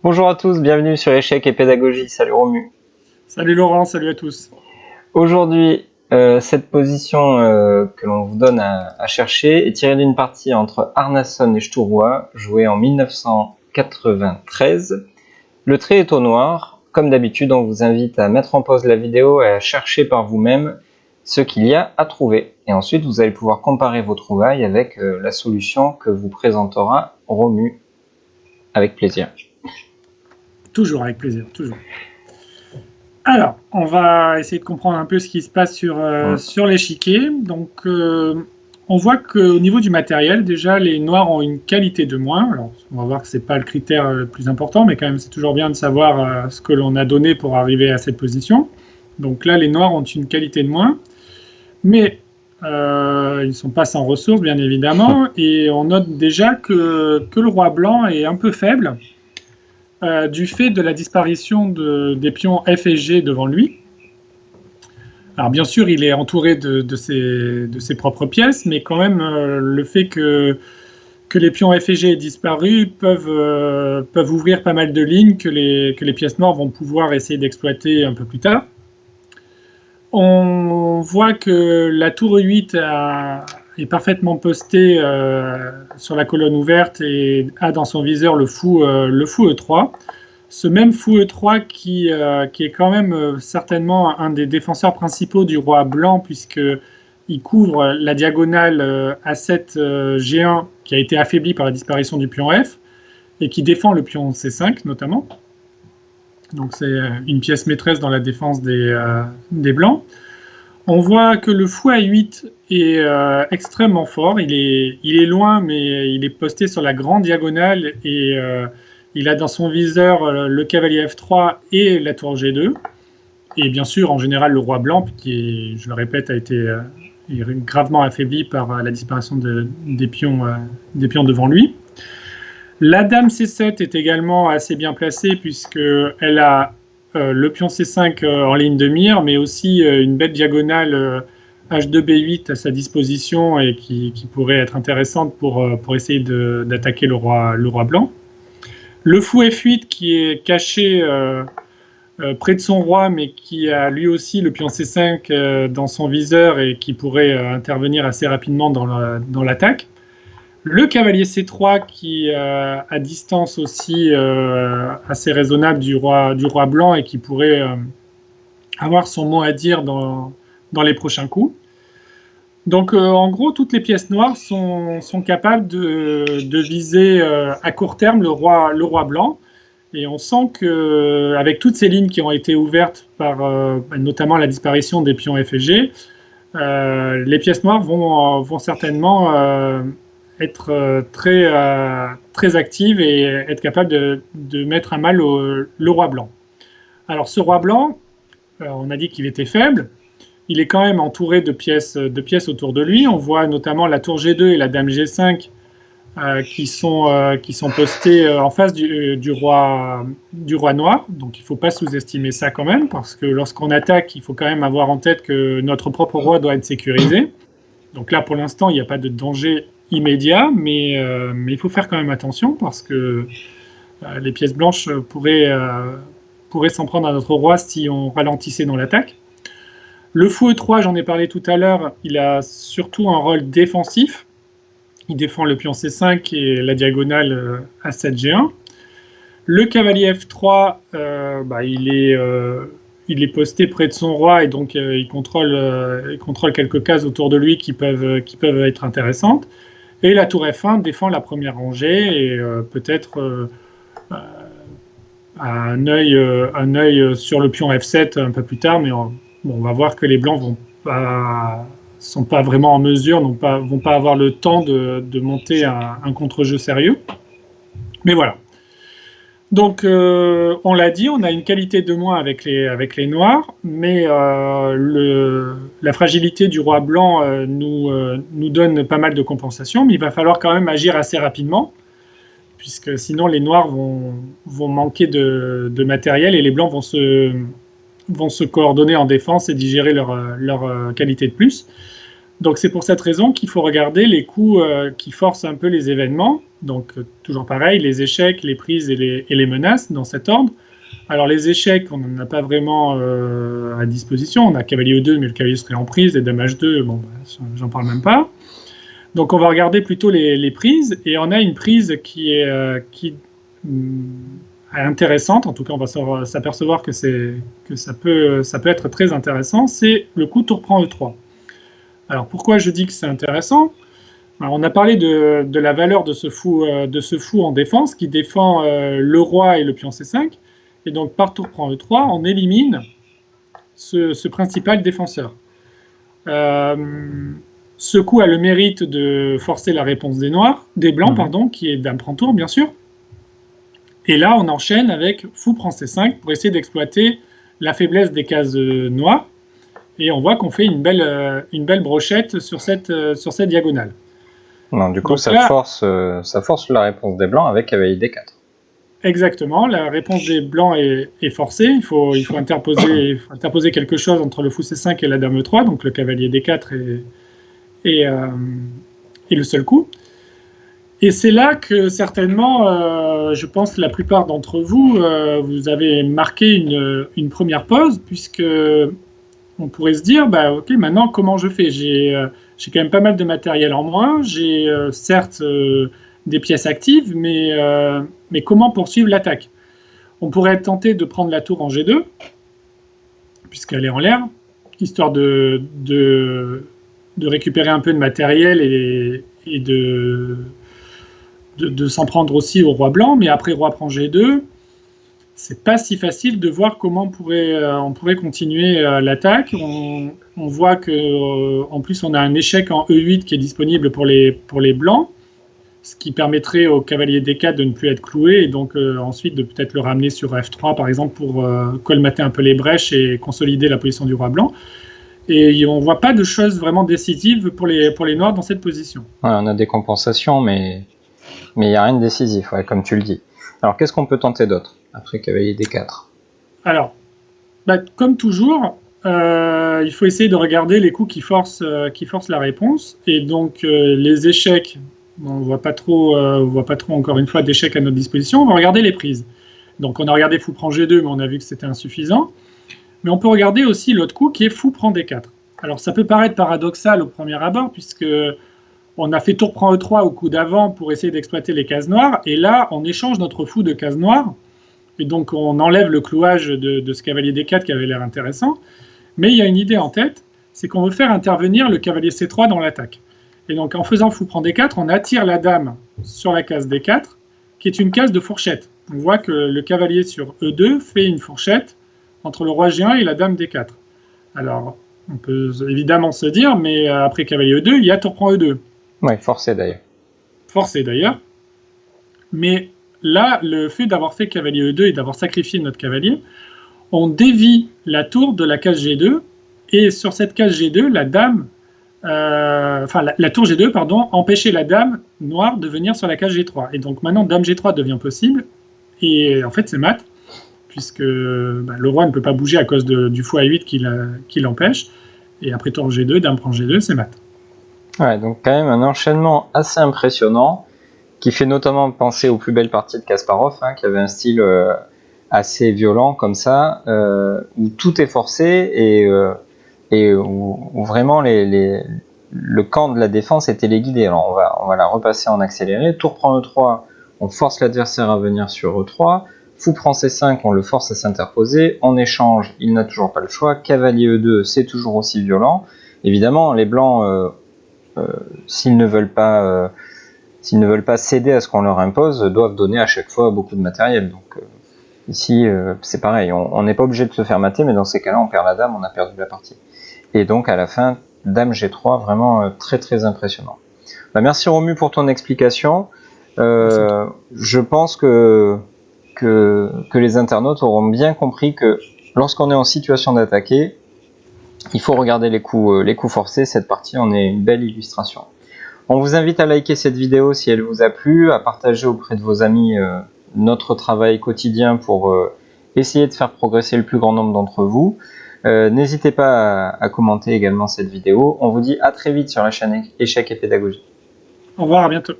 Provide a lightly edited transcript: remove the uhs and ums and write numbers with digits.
Bonjour à tous, bienvenue sur Échecs et Pédagogie. Salut Romu. Salut Laurent, salut à tous. Aujourd'hui, cette position que l'on vous donne à chercher est tirée d'une partie entre Arnason et Sturroy, jouée en 1993. Le trait est au noir. Comme d'habitude, on vous invite à mettre en pause la vidéo et à chercher par vous-même ce qu'il y a à trouver. Et ensuite, vous allez pouvoir comparer vos trouvailles avec la solution que vous présentera Romu. Avec plaisir. Toujours avec plaisir, toujours. Alors, on va essayer de comprendre un peu ce qui se passe sur l'échiquier. Donc, on voit qu'au niveau du matériel, déjà, les noirs ont une qualité de moins. Alors, on va voir que ce n'est pas le critère le plus important, mais quand même, c'est toujours bien de savoir ce que l'on a donné pour arriver à cette position. Donc là, les noirs ont une qualité de moins, mais ils ne sont pas sans ressources, bien évidemment, et on note déjà que le roi blanc est un peu faible, du fait de la disparition des pions F et G devant lui. Alors bien sûr, il est entouré de ses propres pièces, mais quand même, le fait que les pions F et G aient disparu peuvent ouvrir pas mal de lignes que les pièces noires vont pouvoir essayer d'exploiter un peu plus tard. On voit que la tour E8 est parfaitement postée sur la colonne ouverte et a dans son viseur le fou E3. Ce même fou E3 qui est quand même certainement un des défenseurs principaux du roi blanc, puisqu'il couvre la diagonale A7 G1 qui a été affaiblie par la disparition du pion F et qui défend le pion C5 notamment. Donc c'est une pièce maîtresse dans la défense des blancs. On voit que le fou A8 est extrêmement fort. Il est loin, mais il est posté sur la grande diagonale et il a dans son viseur le cavalier F3 et la tour G2. Et bien sûr, en général, le roi blanc, qui, je le répète, a été gravement affaibli par la disparition des pions devant lui. La dame C7 est également assez bien placée puisqu'elle a le pion C5 en ligne de mire, mais aussi une belle diagonale H2B8 à sa disposition et qui pourrait être intéressante pour essayer d'attaquer le roi blanc. Le fou F8 qui est caché près de son roi, mais qui a lui aussi le pion C5 dans son viseur et qui pourrait intervenir assez rapidement dans l'attaque. Le cavalier C3 qui à distance aussi assez raisonnable du roi blanc et qui pourrait avoir son mot à dire dans les prochains coups. Donc en gros, toutes les pièces noires sont capables de viser à court terme le roi blanc. Et on sent qu'avec toutes ces lignes qui ont été ouvertes par notamment la disparition des pions F et G, les pièces noires vont certainement être très active et être capable de mettre à mal le roi blanc. Alors ce roi blanc, on a dit qu'il était faible, il est quand même entouré de pièces autour de lui. On voit notamment la tour G2 et la dame G5 qui sont postées en face du roi noir. Donc il ne faut pas sous-estimer ça quand même, parce que lorsqu'on attaque, il faut quand même avoir en tête que notre propre roi doit être sécurisé. Donc là, pour l'instant, il n'y a pas de danger immédiat, mais il faut faire quand même attention parce que les pièces blanches pourraient s'en prendre à notre roi si on ralentissait dans l'attaque. Le fou E3, j'en ai parlé tout à l'heure, il a surtout un rôle défensif. Il défend le pion C5 et la diagonale A7G1. Le cavalier F3, il est posté près de son roi et donc il contrôle quelques cases autour de lui qui peuvent être intéressantes. Et la tour F1 défend la première rangée et peut-être un œil sur le pion F7 un peu plus tard, mais on va voir que les blancs sont pas vraiment en mesure, vont pas avoir le temps de monter un contre-jeu sérieux. Mais voilà. Donc, on l'a dit, on a une qualité de moins avec les noirs, mais la fragilité du roi blanc nous donne pas mal de compensation, mais il va falloir quand même agir assez rapidement, puisque sinon les noirs vont manquer de matériel et les blancs vont se coordonner en défense et digérer leur qualité de plus. Donc c'est pour cette raison qu'il faut regarder les coups qui forcent un peu les événements. Donc toujours pareil, les échecs, les prises et les menaces dans cet ordre. Alors les échecs, on n'en a pas vraiment à disposition. On a cavalier E2, mais le cavalier serait en prise, et dame H2, bon, j'en parle même pas. Donc on va regarder plutôt les prises, et on a une prise qui est intéressante. En tout cas, on va s'apercevoir que ça peut être très intéressant. C'est le coup tour prend E3. Alors pourquoi je dis que c'est intéressant? Alors, on a parlé de la valeur de ce fou en défense, qui défend le roi et le pion C5. Et donc par tour prend E3, on élimine ce principal défenseur. Ce coup a le mérite de forcer la réponse des blancs, pardon, qui est dame prend tour, bien sûr. Et là, on enchaîne avec fou prend C5 pour essayer d'exploiter la faiblesse des cases noires. Et on voit qu'on fait une belle brochette sur cette diagonale. Non, du coup, donc, ça force la réponse des blancs avec cavalier D4. Exactement, la réponse des blancs est forcée. Il faut interposer quelque chose entre le fou C5 et la dame E3, donc le cavalier D4 est le seul coup. Et c'est là que certainement, je pense que la plupart d'entre vous, vous avez marqué une première pause, puisque on pourrait se dire, ok, maintenant comment je fais? J'ai quand même pas mal de matériel en moins, j'ai certes des pièces actives, mais comment poursuivre l'attaque? On pourrait être tenté de prendre la tour en G2, puisqu'elle est en l'air, histoire de récupérer un peu de matériel et de s'en prendre aussi au roi blanc, mais après roi prend G2, c'est pas si facile de voir comment on pourrait continuer l'attaque. On voit que en plus on a un échec en E8 qui est disponible pour les blancs, ce qui permettrait au cavalier D4 de ne plus être cloué et donc ensuite de peut-être le ramener sur F3 par exemple pour colmater un peu les brèches et consolider la position du roi blanc. Et on voit pas de choses vraiment décisives pour les noirs dans cette position. Ouais, on a des compensations, mais il n'y a rien de décisif, ouais, comme tu le dis. Alors qu'est-ce qu'on peut tenter d'autre après cavalier D4? Alors, comme toujours, il faut essayer de regarder les coups qui forcent la réponse. Et donc les échecs, on ne voit pas trop encore une fois d'échecs à notre disposition. On va regarder les prises. Donc on a regardé fou prend G2, mais on a vu que c'était insuffisant. Mais on peut regarder aussi l'autre coup qui est fou prend D4. Alors ça peut paraître paradoxal au premier abord, puisque on a fait tour prend E3 au coup d'avant pour essayer d'exploiter les cases noires, et là on échange notre fou de cases noires, et donc on enlève le clouage de ce cavalier D4 qui avait l'air intéressant, mais il y a une idée en tête, c'est qu'on veut faire intervenir le cavalier C3 dans l'attaque. Et donc en faisant fou prend D4, on attire la dame sur la case D4, qui est une case de fourchette. On voit que le cavalier sur E2 fait une fourchette entre le roi G1 et la dame D4. Alors, on peut évidemment se dire, mais après cavalier E2, il y a tour prend E2. Oui, forcé d'ailleurs. Forcé d'ailleurs. Mais là, le fait d'avoir fait cavalier E2 et d'avoir sacrifié notre cavalier, on dévie la tour de la case G2, et sur cette case G2, la tour G2, pardon, empêchait la dame noire de venir sur la case G3. Et donc maintenant, dame G3 devient possible, et en fait c'est mat, puisque le roi ne peut pas bouger à cause du fou A8 qui l'empêche, et après tour G2, dame prend G2, c'est mat. Ouais, donc quand même un enchaînement assez impressionnant, qui fait notamment penser aux plus belles parties de Kasparov, qui avait un style assez violent comme ça, où tout est forcé et où vraiment le camp de la défense était les guidés. Alors on va la repasser en accéléré. Tour prend E3, on force l'adversaire à venir sur E3. Fou prend C5, on le force à s'interposer. En échange, il n'a toujours pas le choix. Cavalier E2, c'est toujours aussi violent. Évidemment, les blancs, s'ils ne veulent pas céder à ce qu'on leur impose, doivent donner à chaque fois beaucoup de matériel. Donc ici, c'est pareil, on n'est pas obligé de se faire mater, mais dans ces cas-là, on perd la dame, on a perdu la partie. Et donc à la fin, dame G3, vraiment très très impressionnant. Merci Romu pour ton explication. Je pense que les internautes auront bien compris que lorsqu'on est en situation d'attaquer, il faut regarder les coups forcés. Cette partie en est une belle illustration. On vous invite à liker cette vidéo si elle vous a plu, à partager auprès de vos amis notre travail quotidien pour essayer de faire progresser le plus grand nombre d'entre vous. N'hésitez pas à commenter également cette vidéo. On vous dit à très vite sur la chaîne Échecs et Pédagogie. Au revoir, à bientôt.